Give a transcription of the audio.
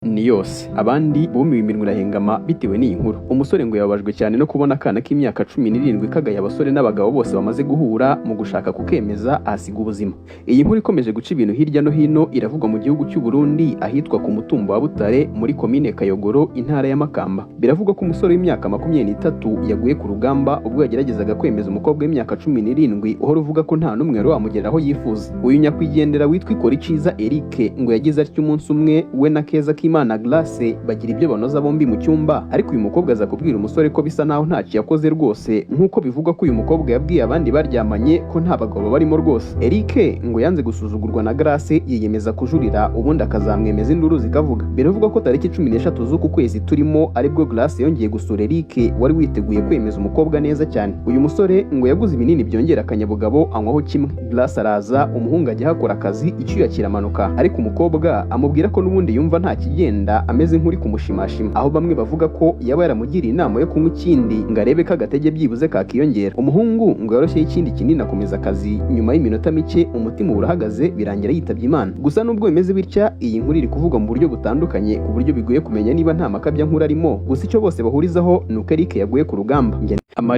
ni yose abandi bumiwe iminwa irahengama bitewe n'iyi nkuru. Umusore ngo yababajwe cyane no kubona akana k'imyaka 17 kagaye abasore n'abagabo bose bamaze guhura mu gushaka kukemeza ahasiga ubuzima. Iyi nkuru ikomeje guca ibintu hirya no hino, iravugwa mu gihugu cy'u Burundi ahitwa ku mutumba wa Butare muri komine Kayogoro intara ya Makamba. Biravugwa ko umusore w'imyaka 23 yaguye ku rugamba ubwo yageragezaga kwemeza umukobwa w'imyaka 17 uhora uvuga ko nta numwe wamugeraho yifuza. Uyu nyakwigendera witwa Ikorikiza Eric ngo yagize atyo umunsi umwe we na Keza Imana Glace bagira ibyo banoza bombi mu cyumba, ariko uyu mukobwa aza kubwira umusore ko bisa naho ntacyo yakoze rwose, nkuko bivugwa ko uyu mukobwa yabwiye abandi baryamanye ko nta bagabo barimo rwose. Eric ngo yanze gusuzugurwa na Glace, yiyemeza kujurira ubundi akazamwemeza induru zikavuga. Biravugwa ko tariki 13 z'uku kwezi turimo aribwo Glace yongeye gusura Eric wari witeguye kwemeza umukobwa neza cyane. Uyu musore ngo yaguze ibinini byongera akanyabugabo anywaho kimwe. Glace araza, umuhungu ajya hakora akazi icyuya kiramanuka, ariko umukobwa amubwira ko n'ubundi yumva nta kigenda, ameze nk'uri kumushimashima, aho bamwe bavuga ko yaba yaramugiriye inama yo kunywa ikindi ngo arebe ko agatege byibuze kakiyongera. Umuhungu ngo yoroshye ikindi kinini akomeza akazi, nyuma y'iminota mike umutima urahagaze birangira yitabye Imana. Gusa nubwo bimeze bitya, iyi nkuru iri kuvugwa mu buryo butandukanye ku buryo bigoye kumenya niba nta makabya nkuru arimo. Gusa icyo bose bahurizaho ni uko Eric yaguye ku rugamba.